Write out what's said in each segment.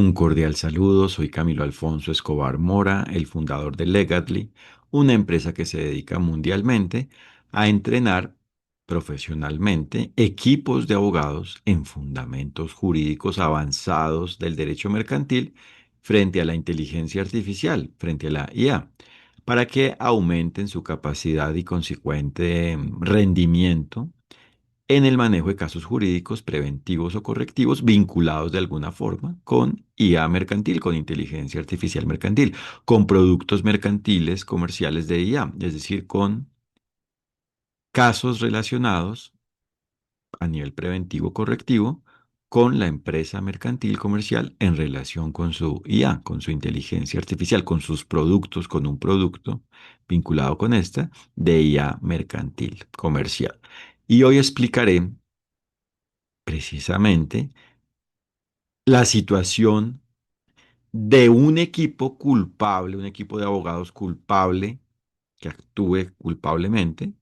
Un cordial saludo, soy Camilo Alfonso Escobar Mora, el fundador de Legatly, una empresa que se dedica mundialmente a entrenar profesionalmente equipos de abogados en fundamentos jurídicos avanzados del derecho mercantil frente a la inteligencia artificial, frente a la IA, para que aumenten su capacidad y consecuente rendimiento en el manejo de casos jurídicos preventivos o correctivos vinculados de alguna forma con IA mercantil, con inteligencia artificial mercantil, con productos mercantiles comerciales de IA, es decir, con casos relacionados a nivel preventivo correctivo con la empresa mercantil comercial en relación con su IA, con su inteligencia artificial, con sus productos, con un producto vinculado con esta de IA mercantil comercial. Y hoy explicaré precisamente la situación de un equipo culpable, un equipo de abogados culpable que actúe culpablemente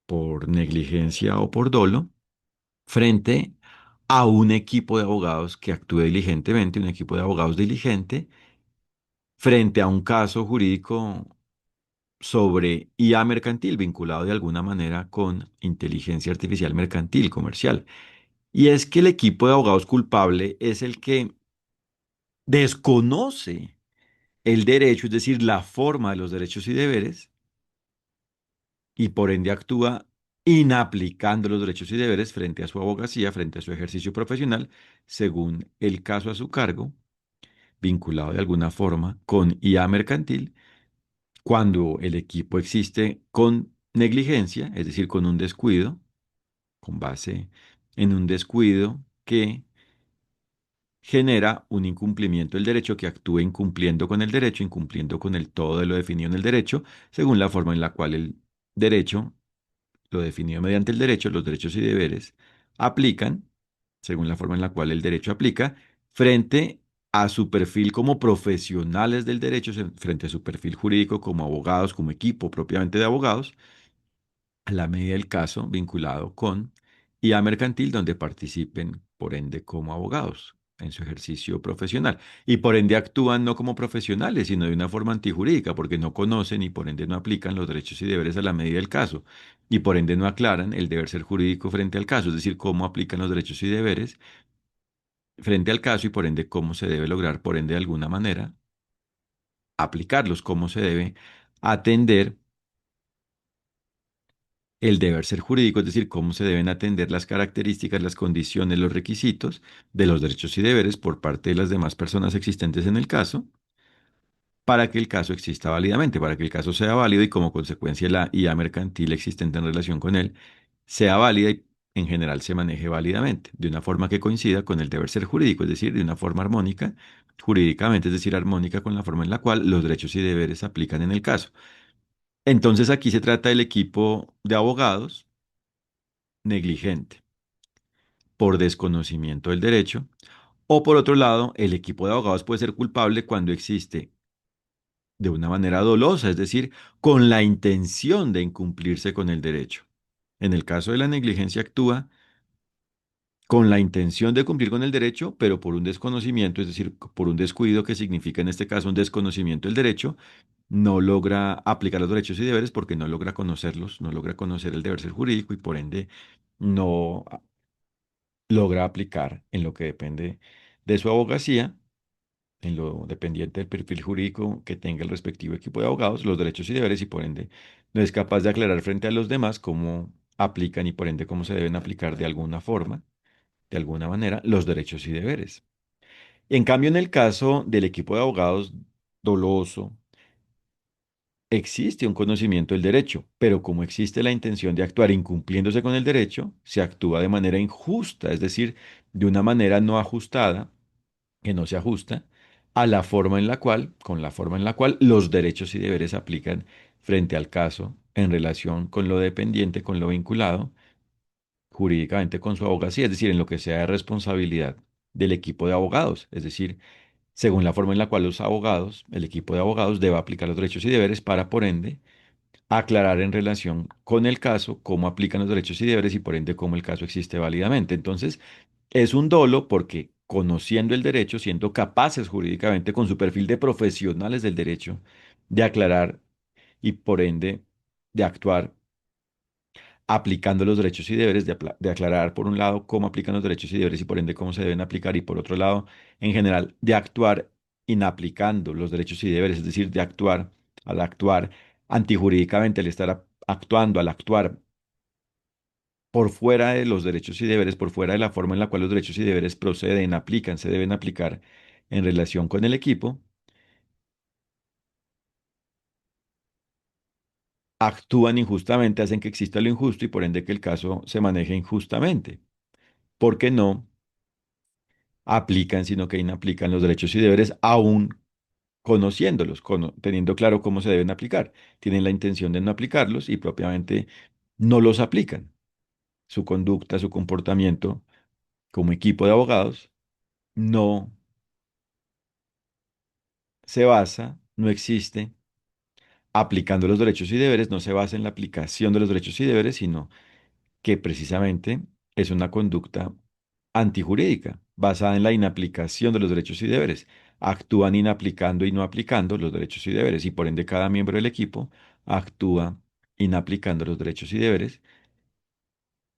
por negligencia o por dolo frente a un equipo de abogados que actúe diligentemente, un equipo de abogados diligente frente a un caso jurídico sobre IA mercantil vinculado de alguna manera con inteligencia artificial mercantil comercial. Y es que el equipo de abogados culpable es el que desconoce el derecho, es decir, la forma de los derechos y deberes, y por ende actúa inaplicando los derechos y deberes frente a su abogacía, frente a su ejercicio profesional, según el caso a su cargo, vinculado de alguna forma con IA mercantil, cuando el equipo existe con negligencia, es decir, con un descuido, con base en un descuido que genera un incumplimiento del derecho que actúe incumpliendo con el derecho, incumpliendo con el todo de lo definido en el derecho, según la forma en la cual el derecho, lo definido mediante el derecho, los derechos y deberes, aplican, según la forma en la cual el derecho aplica, frente a su perfil como profesionales del derecho, frente a su perfil jurídico como abogados, como equipo propiamente de abogados, a la medida del caso vinculado con IA mercantil, donde participen, por ende, como abogados en su ejercicio profesional. Y por ende actúan no como profesionales, sino de una forma antijurídica, porque no conocen y por ende no aplican los derechos y deberes a la medida del caso. Y por ende no aclaran el deber ser jurídico frente al caso, es decir, cómo aplican los derechos y deberes frente al caso y por ende cómo se debe lograr, por ende, de alguna manera, aplicarlos, cómo se debe atender el deber ser jurídico, es decir, cómo se deben atender las características, las condiciones, los requisitos de los derechos y deberes por parte de las demás personas existentes en el caso, para que el caso exista válidamente, para que el caso sea válido y como consecuencia la IA mercantil existente en relación con él sea válida y en general se maneje válidamente, de una forma que coincida con el deber ser jurídico, es decir, de una forma armónica jurídicamente, es decir, armónica con la forma en la cual los derechos y deberes se aplican en el caso. Entonces aquí se trata del equipo de abogados negligente por desconocimiento del derecho, o por otro lado, el equipo de abogados puede ser culpable cuando existe de una manera dolosa, es decir, con la intención de incumplirse con el derecho. En el caso de la negligencia actúa con la intención de cumplir con el derecho, pero por un desconocimiento, es decir, por un descuido que significa en este caso un desconocimiento del derecho, no logra aplicar los derechos y deberes porque no logra conocerlos, no logra conocer el deber ser jurídico y por ende no logra aplicar en lo que depende de su abogacía, en lo dependiente del perfil jurídico que tenga el respectivo equipo de abogados, los derechos y deberes y por ende no es capaz de aclarar frente a los demás cómo aplican y por ende cómo se deben aplicar de alguna forma, de alguna manera, los derechos y deberes. En cambio, en el caso del equipo de abogados doloso, existe un conocimiento del derecho, pero como existe la intención de actuar incumpliéndose con el derecho, se actúa de manera injusta, es decir, de una manera no ajustada, que no se ajusta a la forma en la cual, con la forma en la cual los derechos y deberes se aplican frente al caso en relación con lo dependiente, con lo vinculado jurídicamente con su abogacía, es decir, en lo que sea de responsabilidad del equipo de abogados, es decir, según la forma en la cual los abogados, el equipo de abogados debe aplicar los derechos y deberes para, por ende, aclarar en relación con el caso cómo aplican los derechos y deberes y por ende cómo el caso existe válidamente. Entonces, es un dolo porque conociendo el derecho, siendo capaces jurídicamente con su perfil de profesionales del derecho, de aclarar y por ende de actuar aplicando los derechos y deberes, de aclarar por un lado cómo aplican los derechos y deberes y por ende cómo se deben aplicar y por otro lado, en general, de actuar inaplicando los derechos y deberes, es decir, de actuar al actuar antijurídicamente, al estar actuando, al actuar por fuera de los derechos y deberes, por fuera de la forma en la cual los derechos y deberes proceden, aplican, se deben aplicar en relación con el equipo, actúan injustamente, hacen que exista lo injusto y por ende que el caso se maneje injustamente, porque no aplican, sino que inaplican los derechos y deberes aún conociéndolos, teniendo claro cómo se deben aplicar. Tienen la intención de no aplicarlos y propiamente no los aplican. Su conducta, su comportamiento como equipo de abogados no se basa, no existe aplicando los derechos y deberes, no se basa en la aplicación de los derechos y deberes, sino que precisamente es una conducta antijurídica, basada en la inaplicación de los derechos y deberes. Actúan inaplicando y no aplicando los derechos y deberes, y por ende cada miembro del equipo actúa inaplicando los derechos y deberes,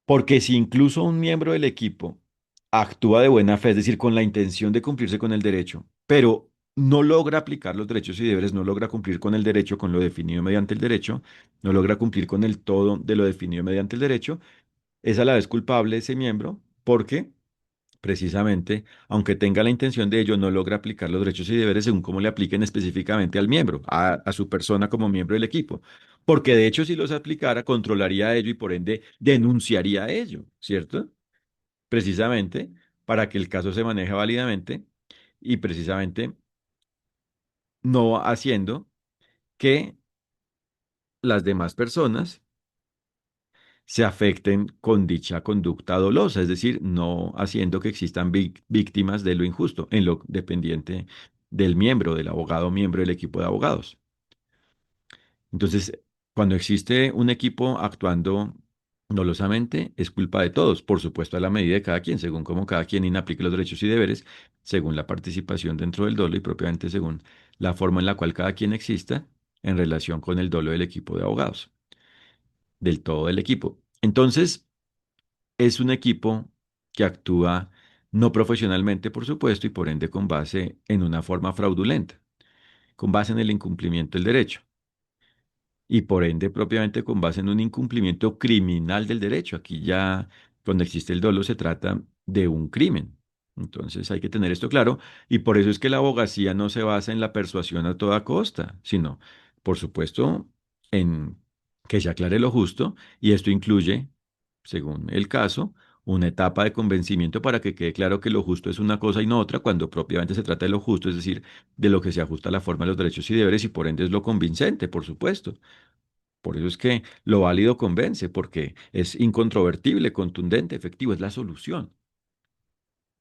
porque si incluso un miembro del equipo actúa de buena fe, es decir, con la intención de cumplirse con el derecho, pero no logra aplicar los derechos y deberes, no logra cumplir con el derecho, con lo definido mediante el derecho, no logra cumplir con el todo de lo definido mediante el derecho, es a la vez culpable ese miembro porque precisamente, aunque tenga la intención de ello, no logra aplicar los derechos y deberes según cómo le apliquen específicamente al miembro, a su persona como miembro del equipo. Porque de hecho, si los aplicara, controlaría ello y por ende denunciaría ello, ¿cierto? Precisamente para que el caso se maneje válidamente y precisamente no haciendo que las demás personas se afecten con dicha conducta dolosa, es decir, no haciendo que existan víctimas de lo injusto en lo dependiente del miembro, del abogado miembro del equipo de abogados. Entonces, cuando existe un equipo actuando dolosamente, es culpa de todos, por supuesto, a la medida de cada quien, según cómo cada quien inaplique los derechos y deberes, según la participación dentro del dolo y propiamente según la forma en la cual cada quien exista en relación con el dolo del equipo de abogados, del todo del equipo. Entonces, es un equipo que actúa no profesionalmente, por supuesto, y por ende con base en una forma fraudulenta, con base en el incumplimiento del derecho y por ende propiamente con base en un incumplimiento criminal del derecho. Aquí ya, cuando existe el dolo, se trata de un crimen. Entonces hay que tener esto claro y por eso es que la abogacía no se basa en la persuasión a toda costa, sino, por supuesto, en que se aclare lo justo y esto incluye, según el caso, una etapa de convencimiento para que quede claro que lo justo es una cosa y no otra, cuando propiamente se trata de lo justo, es decir, de lo que se ajusta a la forma de los derechos y deberes y por ende es lo convincente, por supuesto. Por eso es que lo válido convence, porque es incontrovertible, contundente, efectivo, es la solución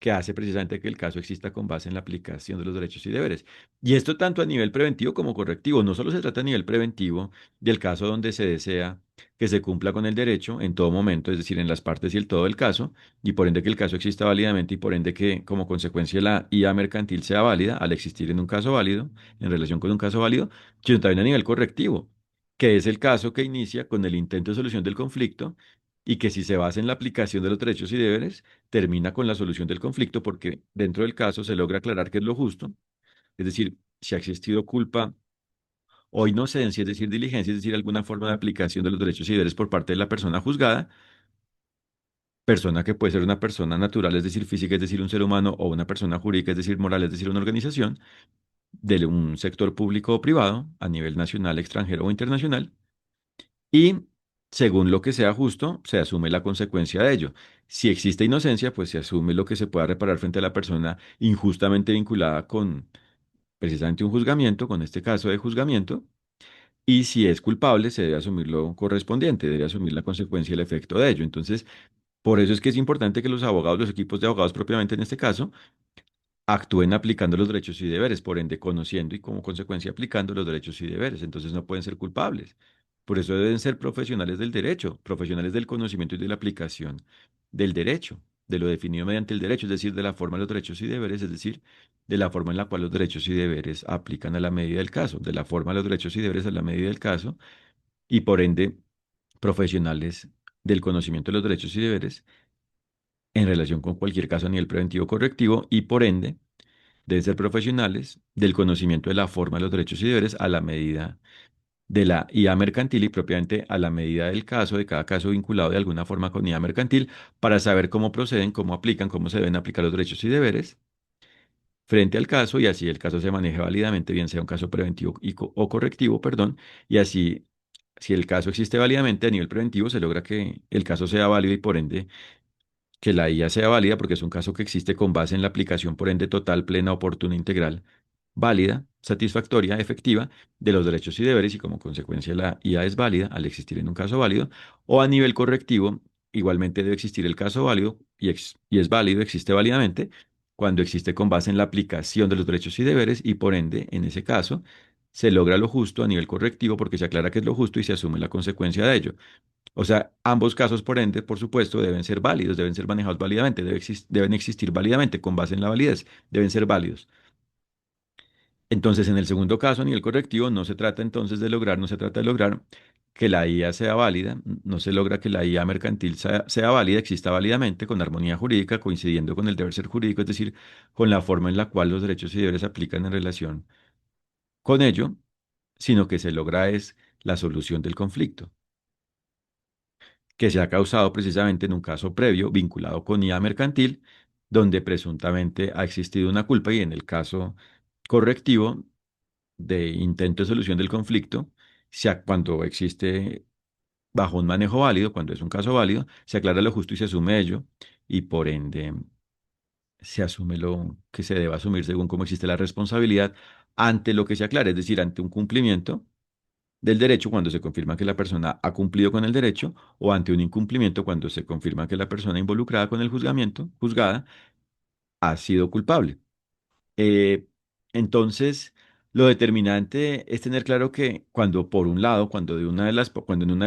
que hace precisamente que el caso exista con base en la aplicación de los derechos y deberes. Y esto tanto a nivel preventivo como correctivo. No solo se trata a nivel preventivo del caso donde se desea que se cumpla con el derecho en todo momento, es decir, en las partes y el todo del caso, y por ende que el caso exista válidamente y por ende que como consecuencia la IA mercantil sea válida al existir en un caso válido, en relación con un caso válido, sino también a nivel correctivo, que es el caso que inicia con el intento de solución del conflicto y que si se basa en la aplicación de los derechos y deberes, termina con la solución del conflicto porque dentro del caso se logra aclarar qué es lo justo, es decir, si ha existido culpa o inocencia, es decir, diligencia, es decir, alguna forma de aplicación de los derechos y deberes por parte de la persona juzgada, persona que puede ser una persona natural, es decir, física, es decir, un ser humano, o una persona jurídica, es decir, moral, es decir, una organización, de un sector público o privado, a nivel nacional, extranjero o internacional, y según lo que sea justo, se asume la consecuencia de ello. Si existe inocencia, pues se asume lo que se pueda reparar frente a la persona injustamente vinculada con precisamente un juzgamiento, con este caso de juzgamiento. Y si es culpable, se debe asumir lo correspondiente, debe asumir la consecuencia y el efecto de ello. Entonces, por eso es que es importante que los abogados, los equipos de abogados propiamente en este caso, actúen aplicando los derechos y deberes, por ende conociendo y como consecuencia aplicando los derechos y deberes. Entonces no pueden ser culpables. Por eso deben ser profesionales del derecho, profesionales del conocimiento y de la aplicación del derecho. de lo definido mediante el derecho, es decir, de la forma de los derechos y deberes, es decir, de la forma en la cual los derechos y deberes aplican a la medida del caso, de la forma de los derechos y deberes a la medida del caso, y por ende, profesionales del conocimiento de los derechos y deberes en relación con cualquier caso a nivel preventivo o correctivo, y por ende, deben ser profesionales del conocimiento de la forma de los derechos y deberes a la medida de la IA mercantil y propiamente a la medida del caso, de cada caso vinculado de alguna forma con IA mercantil, para saber cómo proceden, cómo aplican, cómo se deben aplicar los derechos y deberes frente al caso, y así el caso se maneje válidamente, bien sea un caso preventivo o correctivo, perdón, y así, si el caso existe válidamente a nivel preventivo, se logra que el caso sea válido y por ende que la IA sea válida, porque es un caso que existe con base en la aplicación, por ende, total, plena, oportuna, integral, válida, satisfactoria, efectiva de los derechos y deberes, y como consecuencia la IA es válida al existir en un caso válido, o a nivel correctivo, igualmente debe existir el caso válido y es válido, existe válidamente, cuando existe con base en la aplicación de los derechos y deberes, y por ende, en ese caso, se logra lo justo a nivel correctivo porque se aclara que es lo justo y se asume la consecuencia de ello. O sea, ambos casos, por ende, por supuesto, deben ser válidos, deben ser manejados válidamente, deben existir válidamente con base en la validez, deben ser válidos. Entonces, en el segundo caso, a nivel correctivo, no se trata entonces de lograr, no se trata de lograr que la IA sea válida, no se logra que la IA mercantil sea válida, exista válidamente, con armonía jurídica, coincidiendo con el deber ser jurídico, es decir, con la forma en la cual los derechos y deberes se aplican en relación con ello, sino que se logra es la solución del conflicto, que se ha causado precisamente en un caso previo vinculado con IA mercantil, donde presuntamente ha existido una culpa y en el caso correctivo de intento de solución del conflicto, cuando existe bajo un manejo válido, cuando es un caso válido, se aclara lo justo y se asume ello y por ende se asume lo que se deba asumir según cómo existe la responsabilidad ante lo que se aclara, es decir, ante un cumplimiento del derecho cuando se confirma que la persona ha cumplido con el derecho o ante un incumplimiento cuando se confirma que la persona involucrada con el juzgamiento, juzgada, ha sido culpable. Eh, entonces, lo determinante es tener claro que cuando por un lado, cuando en una de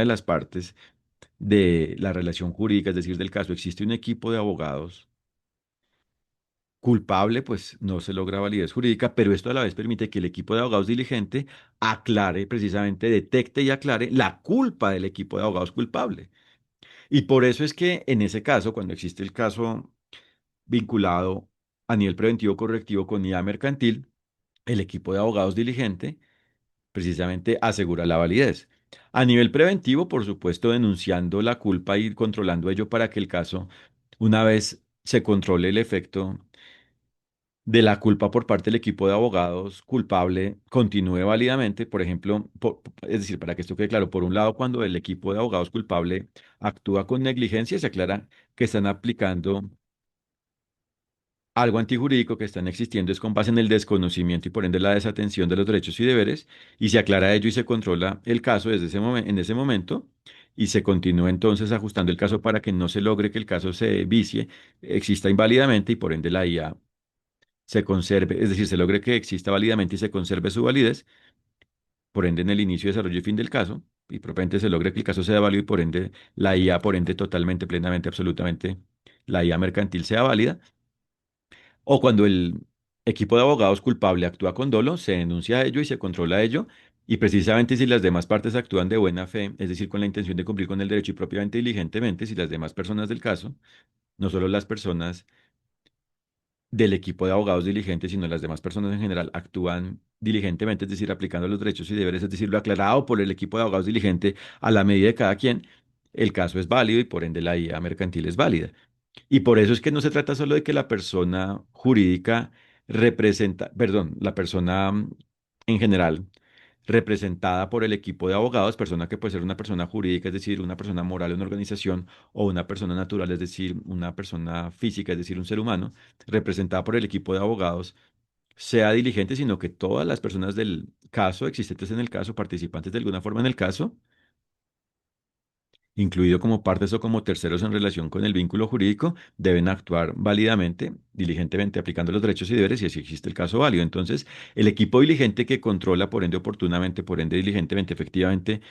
las partes de la relación jurídica, es decir, del caso, existe un equipo de abogados culpable, pues no se logra validez jurídica, pero esto a la vez permite que el equipo de abogados diligente aclare, precisamente detecte y aclare la culpa del equipo de abogados culpable. Y por eso es que en ese caso, cuando existe el caso vinculado a nivel preventivo correctivo con IA mercantil, el equipo de abogados diligente precisamente asegura la validez. A nivel preventivo, por supuesto, denunciando la culpa y controlando ello para que el caso, una vez se controle el efecto de la culpa por parte del equipo de abogados culpable continúe válidamente, por ejemplo, es decir, para que esto quede claro, por un lado, cuando el equipo de abogados culpable actúa con negligencia, se aclara que están aplicando algo antijurídico, que están existiendo es con base en el desconocimiento y por ende la desatención de los derechos y deberes, y se aclara ello y se controla el caso desde en ese momento, y se continúa entonces ajustando el caso para que no se logre que el caso se vicie, exista inválidamente y por ende la IA se conserve, es decir, se logre que exista válidamente y se conserve su validez, por ende en el inicio, desarrollo y fin del caso, y propiamente se logre que el caso sea válido y por ende la IA, por ende totalmente, plenamente, absolutamente, la IA mercantil sea válida, o cuando el equipo de abogados culpable actúa con dolo, se denuncia ello y se controla ello, y precisamente si las demás partes actúan de buena fe, es decir, con la intención de cumplir con el derecho y propiamente diligentemente, si las demás personas del caso, no solo las personas del equipo de abogados diligentes, sino las demás personas en general actúan diligentemente, es decir, aplicando los derechos y deberes, es decir, lo aclarado por el equipo de abogados diligente a la medida de cada quien, el caso es válido y por ende la IA mercantil es válida. Y por eso es que no se trata solo de que la persona jurídica representa, perdón, la persona en general representada por el equipo de abogados, persona que puede ser una persona jurídica, es decir, una persona moral, una organización, o una persona natural, es decir, una persona física, es decir, un ser humano, representada por el equipo de abogados, sea diligente, sino que todas las personas del caso, existentes en el caso, participantes de alguna forma en el caso, incluido como partes o como terceros en relación con el vínculo jurídico, deben actuar válidamente, diligentemente, aplicando los derechos y deberes, y así existe el caso válido. Entonces, el equipo diligente que controla, por ende, oportunamente, por ende, diligentemente, efectivamente,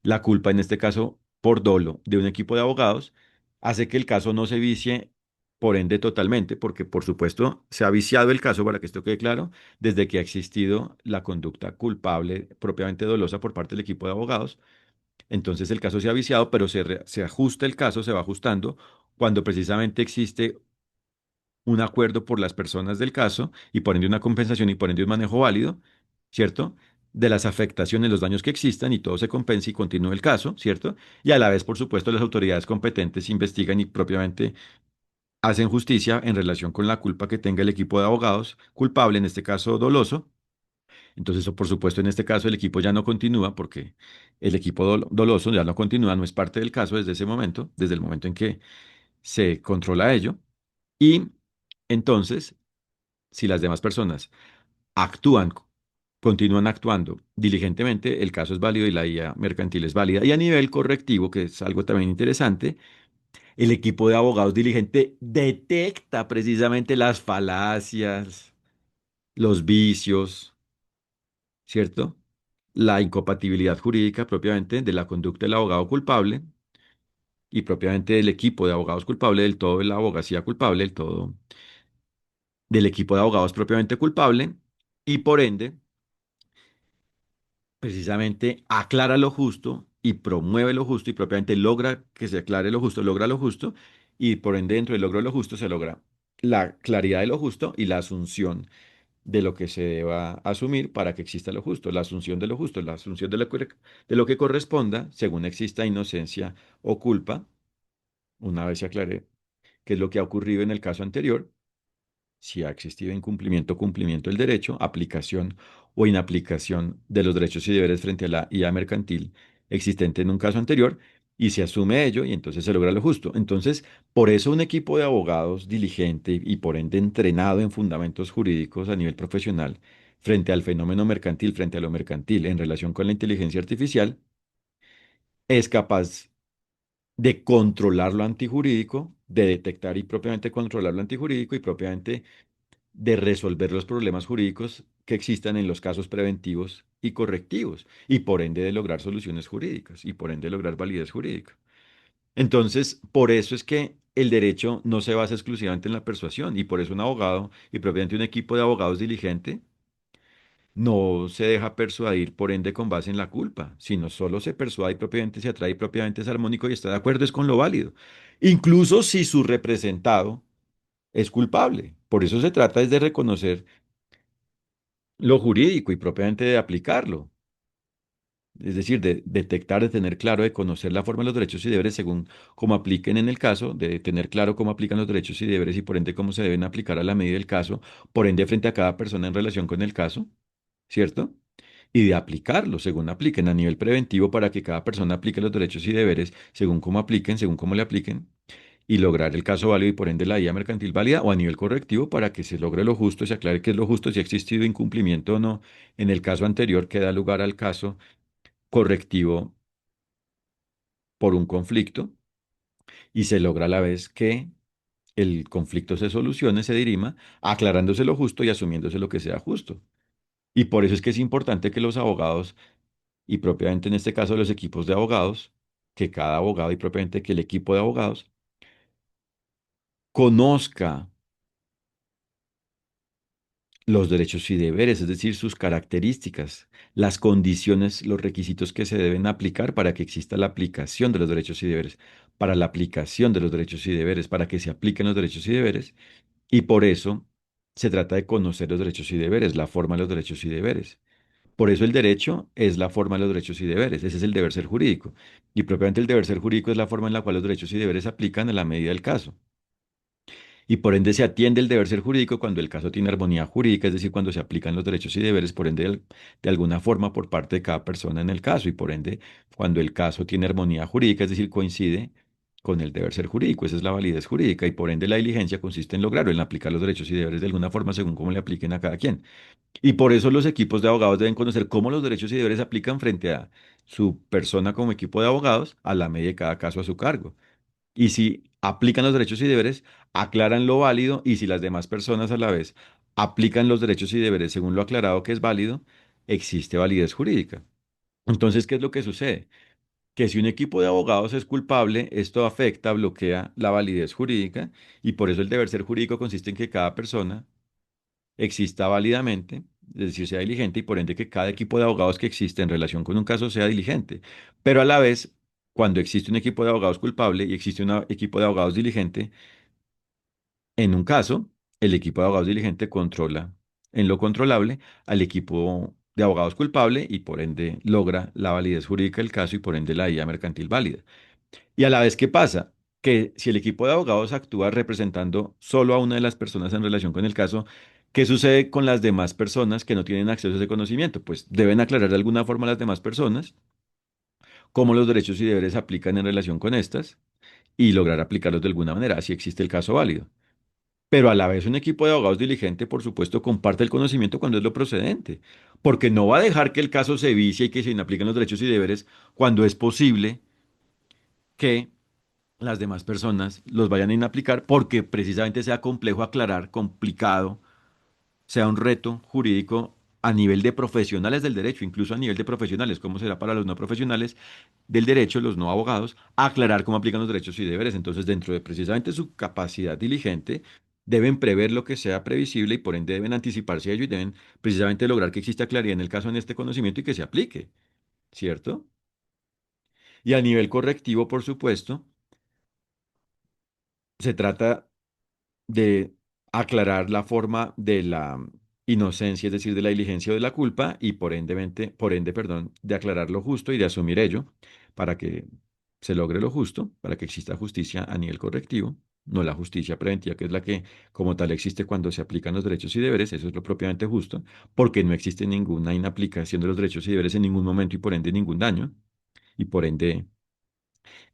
la culpa, en este caso, por dolo, de un equipo de abogados, hace que el caso no se vicie Por ende, totalmente, porque por supuesto se ha viciado el caso, para que esto quede claro, desde que ha existido la conducta culpable propiamente dolosa por parte del equipo de abogados. Entonces el caso se ha viciado, pero se ajusta el caso, se va ajustando cuando precisamente existe un acuerdo por las personas del caso y por ende una compensación y por ende un manejo válido, ¿cierto? De las afectaciones, los daños que existan y todo se compensa y continúa el caso, ¿cierto? Y a la vez, por supuesto, las autoridades competentes investigan y propiamente hacen justicia en relación con la culpa que tenga el equipo de abogados culpable, en este caso doloso. Entonces, por supuesto, en este caso el equipo ya no continúa porque el equipo doloso ya no continúa, no es parte del caso desde ese momento, desde el momento en que se controla ello. Y entonces, si las demás personas actúan, continúan actuando diligentemente, el caso es válido y la IA mercantil es válida. Y a nivel correctivo, que es algo también interesante, el equipo de abogados diligente detecta precisamente las falacias, los vicios, ¿cierto? La incompatibilidad jurídica propiamente de la conducta del abogado culpable y propiamente del equipo de abogados culpable, del todo de la abogacía culpable, del todo del equipo de abogados propiamente culpable y por ende precisamente aclara lo justo y promueve lo justo y propiamente logra que se aclare lo justo, logra lo justo y por ende dentro del logro de lo justo se logra la claridad de lo justo y la asunción de lo que se deba asumir para que exista lo justo, la asunción de lo justo, la asunción de lo que corresponda según exista inocencia o culpa, una vez se aclare qué es lo que ha ocurrido en el caso anterior, si ha existido incumplimiento o cumplimiento del derecho, aplicación o inaplicación de los derechos y deberes frente a la IA mercantil existente en un caso anterior, y se asume ello y entonces se logra lo justo. Entonces, por eso un equipo de abogados diligente y por ende entrenado en fundamentos jurídicos a nivel profesional frente al fenómeno mercantil, frente a lo mercantil en relación con la inteligencia artificial, es capaz de controlar lo antijurídico, de detectar y propiamente controlar lo antijurídico y propiamente de resolver los problemas jurídicos que existan en los casos preventivos y correctivos, y por ende de lograr soluciones jurídicas, y por ende lograr validez jurídica. Entonces, por eso es que el derecho no se basa exclusivamente en la persuasión, y por eso un abogado y propiamente un equipo de abogados diligente no se deja persuadir por ende con base en la culpa, sino solo se persuade y propiamente se atrae y propiamente es armónico y está de acuerdo es con lo válido, incluso si su representado es culpable. Por eso se trata es de reconocer lo jurídico y propiamente de aplicarlo. Es decir, de detectar, de tener claro, de conocer la forma de los derechos y deberes según cómo apliquen en el caso, de tener claro cómo aplican los derechos y deberes y por ende cómo se deben aplicar a la medida del caso, por ende frente a cada persona en relación con el caso, ¿cierto? Y de aplicarlo según apliquen a nivel preventivo para que cada persona aplique los derechos y deberes según cómo apliquen, según cómo le apliquen y lograr el caso válido y por ende la vía mercantil válida o a nivel correctivo para que se logre lo justo y se aclare qué es lo justo, si ha existido incumplimiento o no en el caso anterior que da lugar al caso correctivo por un conflicto y se logra a la vez que el conflicto se solucione, se dirima, aclarándose lo justo y asumiéndose lo que sea justo. Y por eso es que es importante que los abogados, y propiamente en este caso los equipos de abogados, que cada abogado y propiamente que el equipo de abogados conozca los derechos y deberes, es decir, sus características, las condiciones, los requisitos que se deben aplicar para que exista la aplicación de los derechos y deberes, para la aplicación de los derechos y deberes, para que se apliquen los derechos y deberes. Y por eso se trata de conocer los derechos y deberes, la forma de los derechos y deberes. Por eso el derecho es la forma de los derechos y deberes, ese es el deber ser jurídico. Y propiamente el deber ser jurídico es la forma en la cual los derechos y deberes se aplican en la medida del caso. Y por ende se atiende el deber ser jurídico cuando el caso tiene armonía jurídica, es decir, cuando se aplican los derechos y deberes, por ende, de alguna forma por parte de cada persona en el caso, y por ende, cuando el caso tiene armonía jurídica, es decir, coincide con el deber ser jurídico, esa es la validez jurídica, y por ende la diligencia consiste en lograrlo, en aplicar los derechos y deberes de alguna forma según cómo le apliquen a cada quien. Y por eso los equipos de abogados deben conocer cómo los derechos y deberes se aplican frente a su persona como equipo de abogados a la medida de cada caso a su cargo. Y si aplican los derechos y deberes, aclaran lo válido y si las demás personas a la vez aplican los derechos y deberes según lo aclarado que es válido, existe validez jurídica. Entonces, ¿qué es lo que sucede? que si un equipo de abogados es culpable, esto afecta, bloquea la validez jurídica y por eso el deber ser jurídico consiste en que cada persona exista válidamente, es decir, sea diligente y por ende que cada equipo de abogados que existe en relación con un caso sea diligente. Pero a la vez, cuando existe un equipo de abogados culpable y existe un equipo de abogados diligente, en un caso, el equipo de abogados diligente controla en lo controlable al equipo de abogados culpable y por ende logra la validez jurídica del caso y por ende la IA mercantil válida. Y a la vez, ¿qué pasa? Que si el equipo de abogados actúa representando solo a una de las personas en relación con el caso, ¿qué sucede con las demás personas que no tienen acceso a ese conocimiento? Pues deben aclarar de alguna forma a las demás personas cómo los derechos y deberes se aplican en relación con estas y lograr aplicarlos de alguna manera, si existe el caso válido. Pero a la vez un equipo de abogados diligente, por supuesto, comparte el conocimiento cuando es lo procedente, porque no va a dejar que el caso se vicie y que se inapliquen los derechos y deberes cuando es posible que las demás personas los vayan a inaplicar porque precisamente sea complejo aclarar, complicado, sea un reto jurídico a nivel de profesionales del derecho, incluso a nivel de profesionales, como será para los no profesionales del derecho, los no abogados, aclarar cómo aplican los derechos y deberes. Entonces, dentro de precisamente su capacidad diligente, deben prever lo que sea previsible y por ende deben anticiparse a ello y deben precisamente lograr que exista claridad en el caso en este conocimiento y que se aplique, ¿cierto? Y a nivel correctivo, por supuesto, se trata de aclarar la forma de la inocencia, es decir, de la diligencia o de la culpa, y perdón, de aclarar lo justo y de asumir ello para que se logre lo justo, para que exista justicia a nivel correctivo, no la justicia preventiva, que es la que como tal existe cuando se aplican los derechos y deberes, eso es lo propiamente justo, porque no existe ninguna inaplicación de los derechos y deberes en ningún momento y por ende ningún daño, y por ende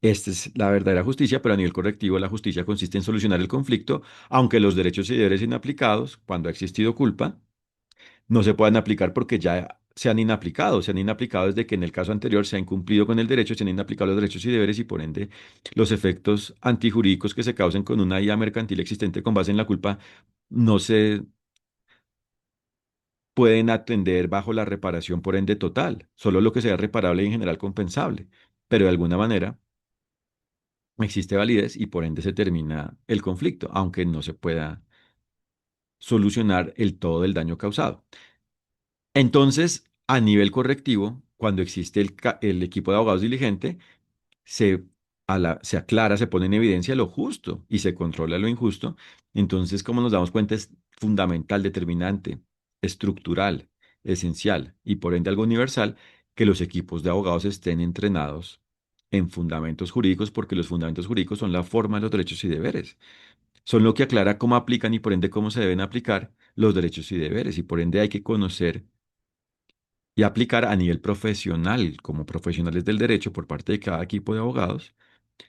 esta es la verdadera justicia, pero a nivel correctivo la justicia consiste en solucionar el conflicto, aunque los derechos y deberes inaplicados, cuando ha existido culpa, no se puedan aplicar porque ya se han inaplicado desde que en el caso anterior se ha incumplido con el derecho, se han inaplicado los derechos y deberes y por ende los efectos antijurídicos que se causen con una IA mercantil existente con base en la culpa no se pueden atender bajo la reparación por ende total, solo lo que sea reparable y en general compensable, pero de alguna manera existe validez y por ende se termina el conflicto, aunque no se pueda solucionar el todo del daño causado. Entonces, a nivel correctivo, cuando existe el equipo de abogados diligente, se, se aclara, se pone en evidencia lo justo y se controla lo injusto. Entonces, como nos damos cuenta, es fundamental, determinante, estructural, esencial y por ende algo universal que los equipos de abogados estén entrenados en fundamentos jurídicos, porque los fundamentos jurídicos son la forma de los derechos y deberes. Son lo que aclara cómo aplican y por ende cómo se deben aplicar los derechos y deberes. Y por ende hay que conocer y aplicar a nivel profesional, como profesionales del derecho por parte de cada equipo de abogados,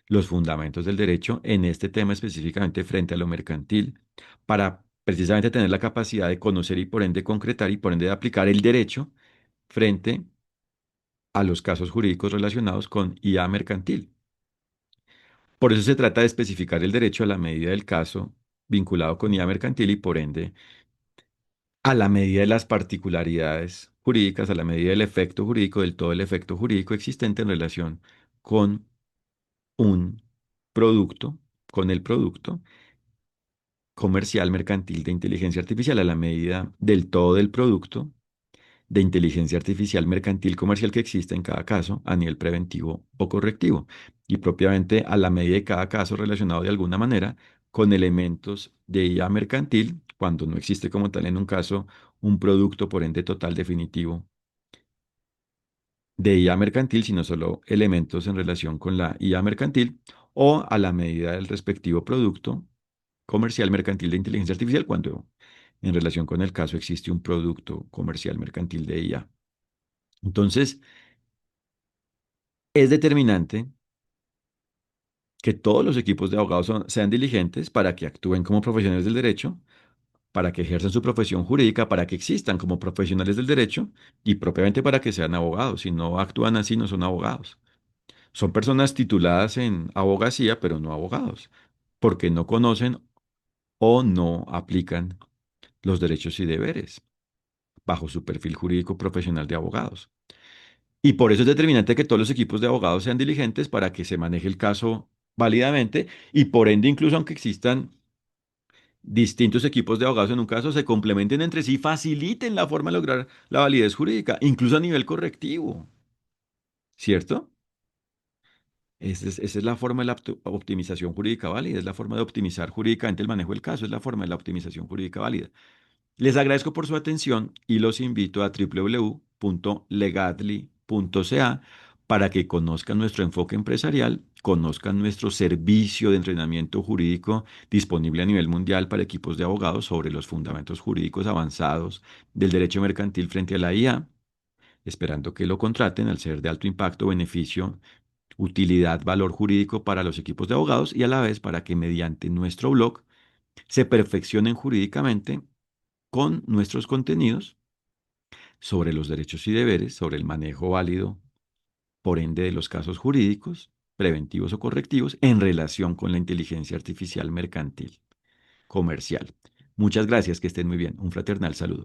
los fundamentos del derecho en este tema específicamente frente a lo mercantil, para precisamente tener la capacidad de conocer y por ende concretar y por ende de aplicar el derecho frente a los casos jurídicos relacionados con IA mercantil. Por eso se trata de especificar el derecho a la medida del caso vinculado con IA mercantil y por ende a la medida de las particularidades jurídicas, a la medida del efecto jurídico, del todo el efecto jurídico existente en relación con un producto, con el producto comercial mercantil de inteligencia artificial, a la medida del todo del producto de inteligencia artificial mercantil comercial que existe en cada caso a nivel preventivo o correctivo y propiamente a la medida de cada caso relacionado de alguna manera con elementos de IA mercantil cuando no existe como tal en un caso un producto por ende total definitivo de IA mercantil, sino solo elementos en relación con la IA mercantil o a la medida del respectivo producto comercial mercantil de inteligencia artificial cuando en relación con el caso existe un producto comercial mercantil de IA. Entonces, es determinante que todos los equipos de abogados sean diligentes para que actúen como profesionales del derecho, para que ejerzan su profesión jurídica, para que existan como profesionales del derecho y propiamente para que sean abogados. Si no actúan así, no son abogados. Son personas tituladas en abogacía, pero no abogados, porque no conocen o no aplican los derechos y deberes bajo su perfil jurídico profesional de abogados. Y por eso es determinante que todos los equipos de abogados sean diligentes para que se maneje el caso válidamente y por ende, incluso aunque existan distintos equipos de abogados en un caso, se complementen entre sí, faciliten la forma de lograr la validez jurídica, incluso a nivel correctivo, ¿cierto? Esa es la forma de la optimización jurídica válida, es la forma de optimizar jurídicamente el manejo del caso, es la forma de la optimización jurídica válida. Les agradezco por su atención y los invito a www.legadly.ca para que conozcan nuestro enfoque empresarial, conozcan nuestro servicio de entrenamiento jurídico disponible a nivel mundial para equipos de abogados sobre los fundamentos jurídicos avanzados del derecho mercantil frente a la IA, esperando que lo contraten al ser de alto impacto, beneficio, utilidad, valor jurídico para los equipos de abogados y a la vez para que mediante nuestro blog se perfeccionen jurídicamente con nuestros contenidos sobre los derechos y deberes, sobre el manejo válido, por ende, de los casos jurídicos, preventivos o correctivos, en relación con la inteligencia artificial mercantil, comercial. Muchas gracias, que estén muy bien. Un fraternal saludo.